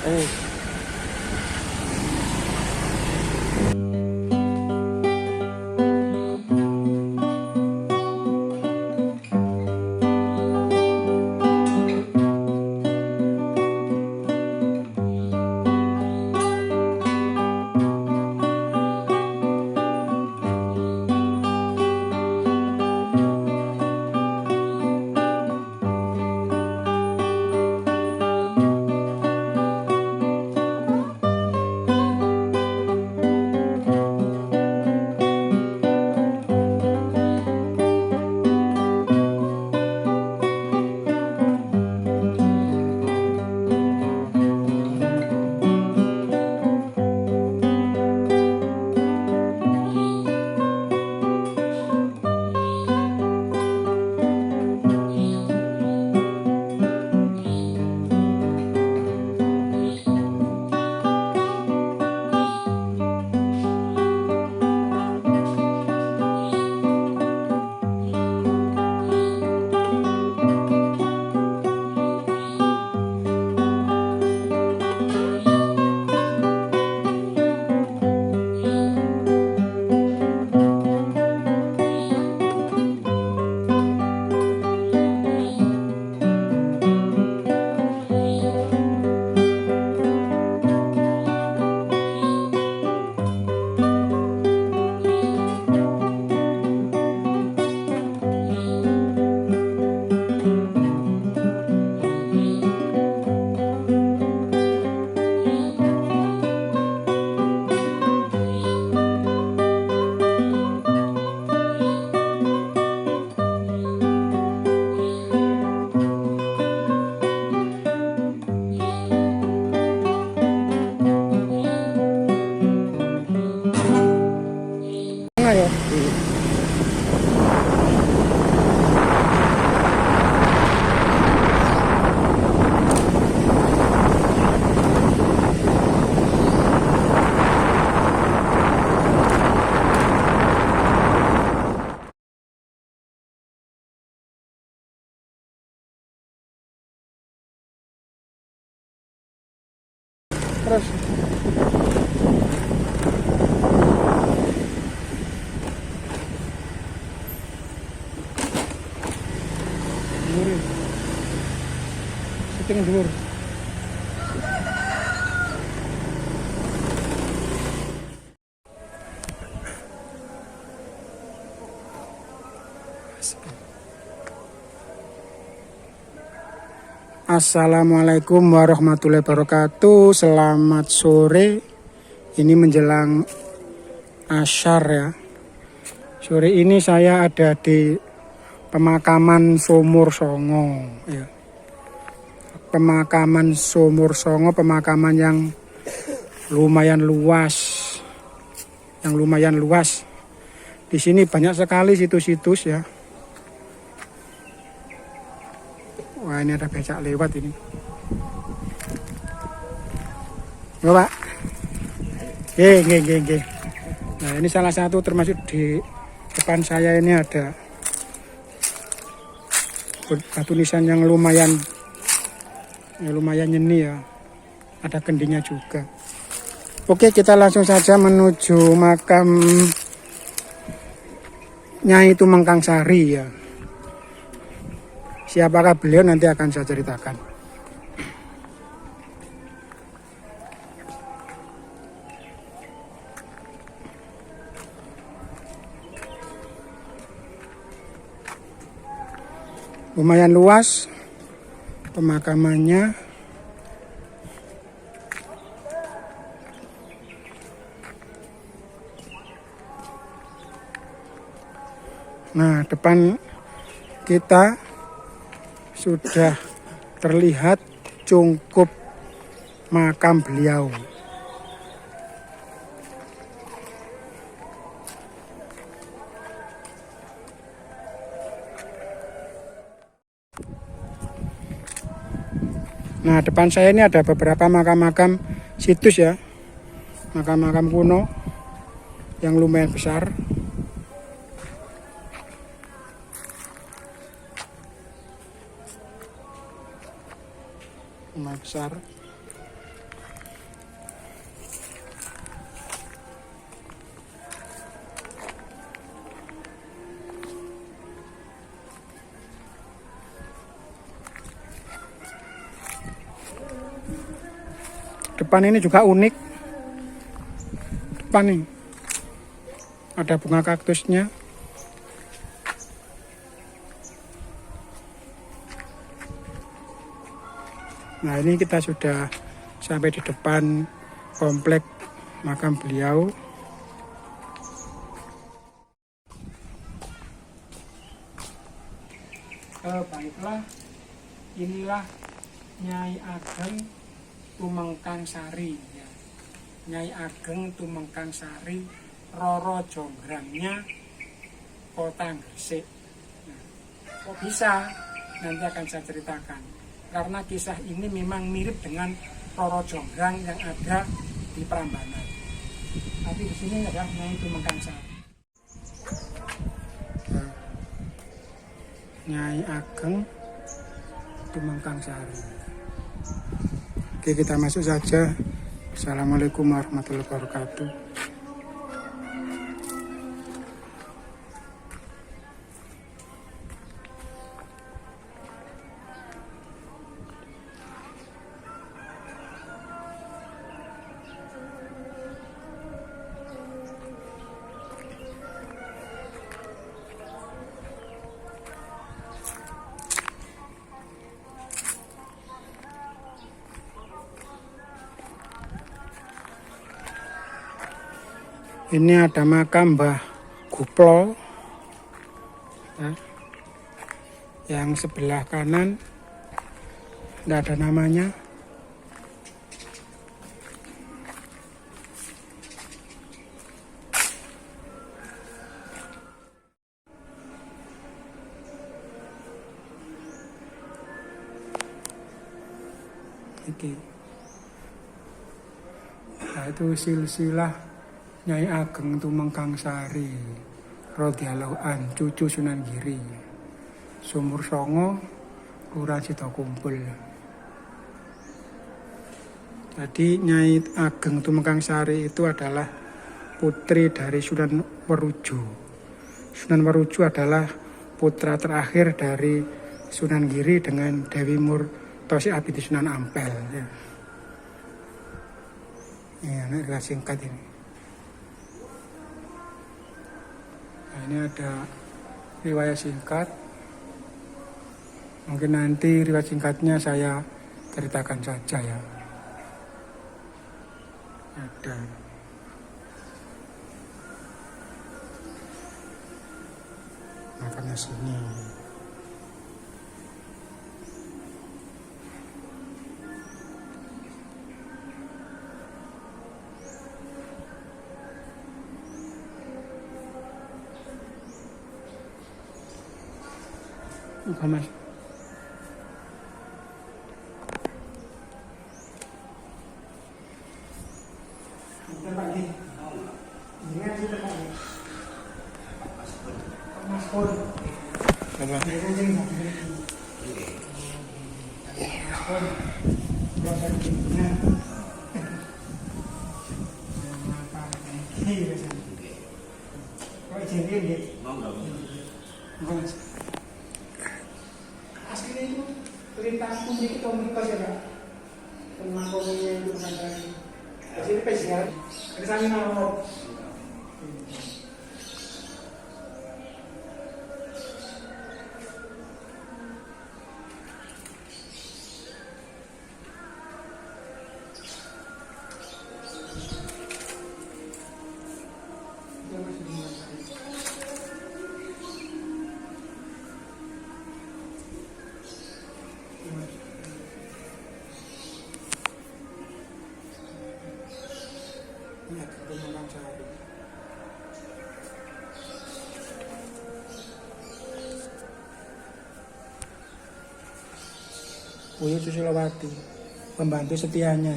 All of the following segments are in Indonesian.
Oh. Ya. Terus dhuwur. Syuting dhuwur. Assalamualaikum warahmatullahi wabarakatuh. Selamat sore. Ini menjelang Asyar ya. Sore ini saya ada di pemakaman Sumur Songo ya. Pemakaman Sumur Songo, pemakaman yang lumayan luas. Di sini banyak sekali situs-situs ya. Wah, ini ada becak lewat ini. Nggak, Pak? Nggih. Nah, ini salah satu termasuk di depan saya ini ada batu nisan yang lumayan nyeni ya. Ada gendingnya juga. Oke, kita langsung saja menuju makam Nyai Tumengkang Sari ya. Siapakah beliau nanti akan saya ceritakan. Lumayan luas pemakamannya. Nah, depan kita sudah terlihat cungkup makam beliau. Nah, depan saya ini ada beberapa makam-makam situs ya. Makam-makam kuno yang lumayan besar. Lumayan besar. Depan ini juga unik. Depan nih ada bunga kaktusnya. Nah, ini kita sudah sampai di depan komplek makam beliau. Baiklah, inilah Nyai Ageng Tumengkang Sari ya. Nyai Ageng Tumengkang Sari, Roro Jonggrangnya Kota Gresik. Nah, kok bisa? Nanti akan saya ceritakan. Karena kisah ini memang mirip dengan Roro Jonggrang yang ada di Prambanan. Tapi di sini ada Nyai Tumengkang Sari. Nyai Ageng Tumengkang Sari. Oke, kita masuk saja. Assalamualaikum warahmatullahi wabarakatuh. Ini ada makam Mbah Guplo ya. Yang sebelah kanan tidak ada namanya. Oke. Nah, itu silsilah Nyai Ageng Tumengkang Sari radhiyallahu an, cucu Sunan Giri, Sumur Songo, Kelurahan Sitokumpul. Jadi Nyai Ageng Tumengkang Sari itu adalah putri dari Sunan Werujo. Sunan Werujo adalah putra terakhir dari Sunan Giri dengan Dewi Murtosi Abidi Sunan Ampel ya. Ini adalah singkat ini. Nah, ini ada riwayat singkat. Mungkin nanti riwayat singkatnya saya ceritakan saja ya. Ada makamnya sini. Mas. Aslinya itu perintah publik itu mitos ya Pak. Pemangkuannya itu dari sini spesial. Ada sana nomor. Buyut Susilowati, pembantu setianya.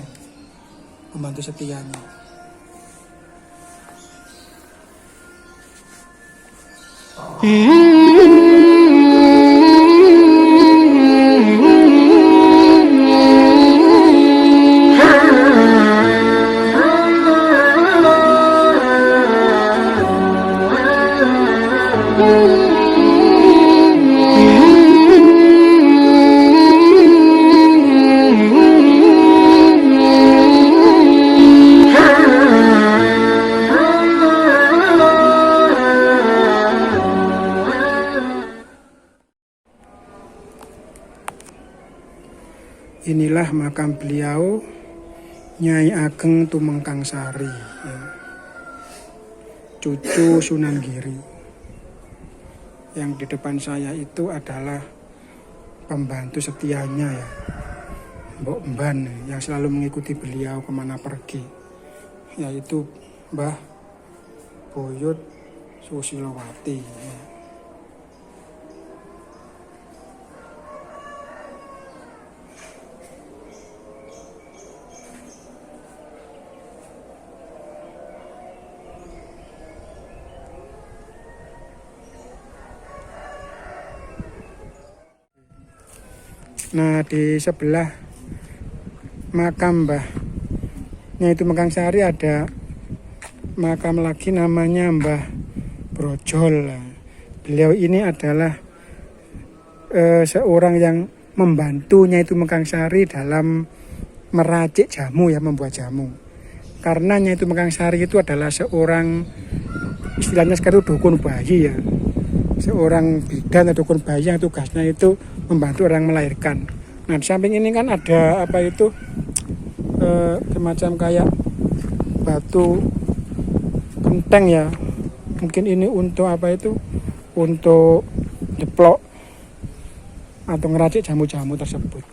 makam beliau, Nyai Ageng Tumengkang Sari, ya. Cucu Sunan Giri. Yang di depan saya itu adalah pembantu setianya, ya, Mbok Mban, yang selalu mengikuti beliau kemana pergi, yaitu Mbah Buyut Susilowati, ya. Nah, di sebelah makam Mbahnya itu Tumengkang Sari ada makam lagi namanya Mbah Brojol. Beliau ini adalah seorang yang membantu Nyai Tumengkang Sari dalam meracik jamu, ya, membuat jamu. Karena Nyai Tumengkang Sari itu adalah seorang, istilahnya sekarang dukun bayi, ya. Seorang bidan atau dukun bayi yang tugasnya itu membantu orang melahirkan. Nah, di samping ini kan ada apa itu semacam kayak batu genteng, ya. Mungkin ini untuk apa itu, untuk jeplok atau ngeracik jamu-jamu tersebut.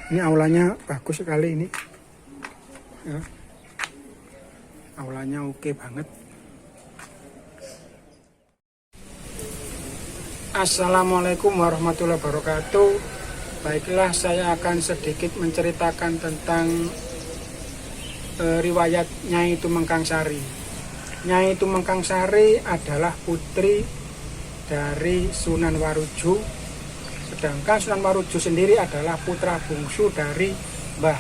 Ini aulanya bagus sekali ini, ya. Aulanya oke banget. Assalamualaikum warahmatullahi wabarakatuh. Baiklah, saya akan sedikit menceritakan tentang riwayat Nyai Tumengkang Sari. Nyai Tumengkang Sari adalah putri dari Sunan Waruju. Sedangkan Sunan Waruju sendiri adalah putra bungsu dari Mbah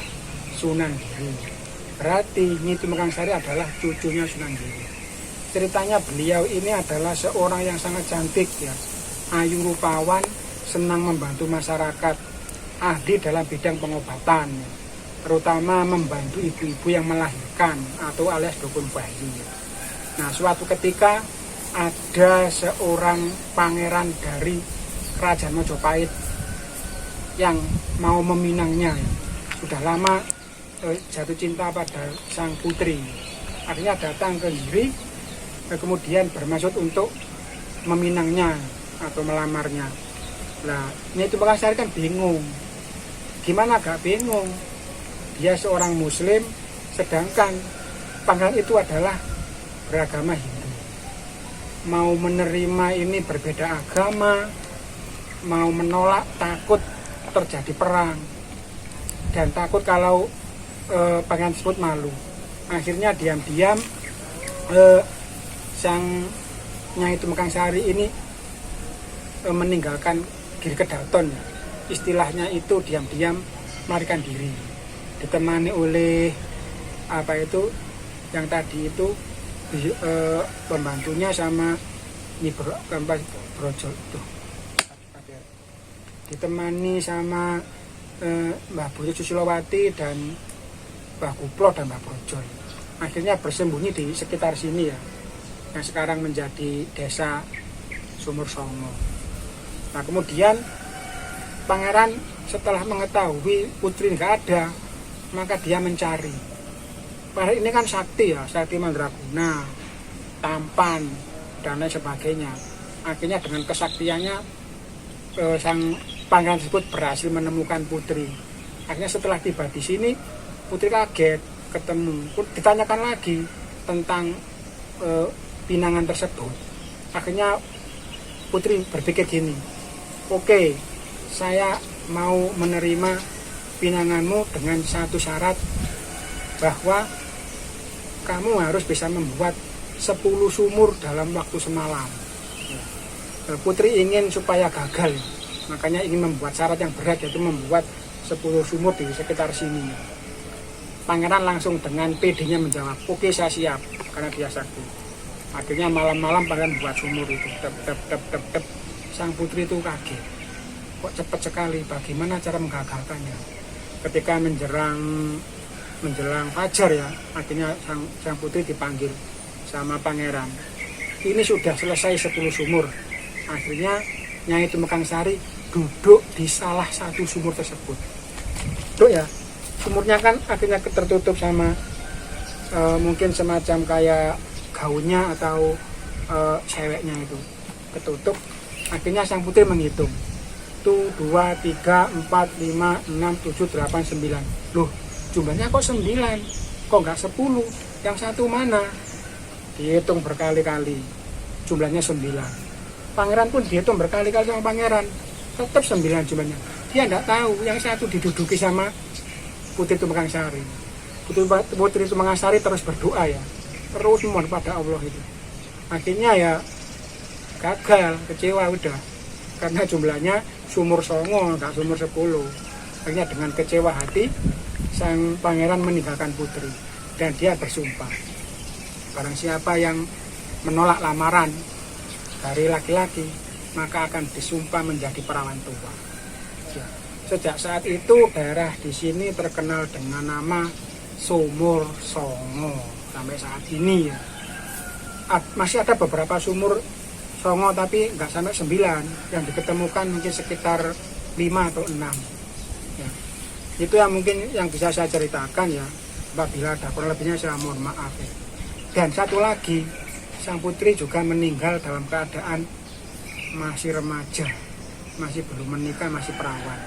Sunan Giri. Berarti Nyai Tumengkang Sari adalah cucunya Sunan Giri. Ceritanya beliau ini adalah seorang yang sangat cantik, ya. Ayu rupawan, senang membantu masyarakat, ahli dalam bidang pengobatan, ya. Terutama membantu ibu-ibu yang melahirkan atau alias dukun bayi. Nah, suatu ketika ada seorang pangeran dari Kerajaan Majapahit yang mau meminangnya. Sudah lama jatuh cinta pada sang putri. Akhirnya datang ke Giri, kemudian bermaksud untuk meminangnya atau melamarnya. Nah, Nyai Tumengkang Sari kan bingung. Gimana gak bingung? Dia seorang muslim, sedangkan pangeran itu adalah beragama Hindu. Mau menerima ini berbeda agama, mau menolak takut terjadi perang, dan takut kalau pangeran tersebut malu. Akhirnya diam-diam sang Nyai Tumengkang Sari ini meninggalkan Giri Kedaton. Istilahnya itu diam-diam melarikan diri, ditemani oleh apa itu yang tadi itu pembantunya sama Nyi Brojol itu, ditemani sama Mbah Buyut Susilowati dan Mbah Kuplo dan Mbah Brojol. Akhirnya bersembunyi di sekitar sini, ya, yang sekarang menjadi desa Sumur Songo. Nah, kemudian pangeran setelah mengetahui putri nggak ada, maka dia mencari. Pangeran ini kan sakti, ya, sakti mandraguna, tampan dan lain sebagainya. Akhirnya dengan kesaktiannya sang pangeran tersebut berhasil menemukan putri. Akhirnya setelah tiba di sini, putri kaget ketemu. Ditanyakan lagi tentang pinangan tersebut. Akhirnya putri berpikir gini, oke, saya mau menerima pinanganmu dengan satu syarat, bahwa kamu harus bisa membuat 10 sumur dalam waktu semalam. Putri ingin supaya gagal, makanya ingin membuat syarat yang berat, yaitu membuat 10 sumur di sekitar sini. Pangeran langsung dengan PD-nya menjawab, oke, saya siap, karena dia sakti. Akhirnya malam-malam pangeran buat sumur itu, tep. Sang putri itu kaget, kok cepat sekali, bagaimana cara menggagalkannya. Ketika menjelang menjelang fajar ya, akhirnya sang putri dipanggil sama pangeran. Ini sudah selesai 10 sumur. Akhirnya Nyai Tumekang Sari duduk di salah satu sumur tersebut. Duduk ya, sumurnya kan akhirnya tertutup sama mungkin semacam kayak gaunnya atau ceweknya itu ketutup. Akhirnya sang putri menghitung. 1, 2, 3, 4, 5, 6, 7, 8, 9. Loh, jumlahnya kok 9? Kok nggak 10? Yang satu mana? Dihitung berkali-kali. Jumlahnya 9. Pangeran pun dihitung berkali-kali sama pangeran. Tetap 9 jumlahnya. Dia nggak tahu yang satu diduduki sama Putri Tumekang Sari. Putri Tumekang Sari terus berdoa ya. Terus mohon pada Allah itu. Akhirnya ya gagal, kecewa udah. Karena jumlahnya sumur 9, nggak sumur 10. Akhirnya dengan kecewa hati, sang pangeran meninggalkan putri. Dan dia bersumpah, barang siapa yang menolak lamaran dari laki-laki, maka akan disumpah menjadi perawan tua. Ya. Sejak saat itu, daerah di sini terkenal dengan nama Sumur Songo. Sampai saat ini ya. Masih ada beberapa sumur Songo tapi nggak sampai 9, yang diketemukan mungkin sekitar 5 atau 6 ya. Itu yang mungkin yang bisa saya ceritakan ya. Apabila ada kurang lebihnya saya mohon maaf ya. Dan satu lagi, sang putri juga meninggal dalam keadaan masih remaja, masih belum menikah, masih perawan.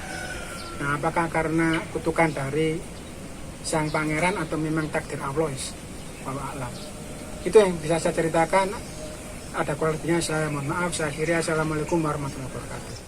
Nah, apakah karena kutukan dari sang pangeran atau memang takdir Allah? Wallahu a'lam. Itu yang bisa saya ceritakan. Ada kurang lebihnya saya mohon maaf. Saya akhiri. Assalamualaikum warahmatullahi wabarakatuh.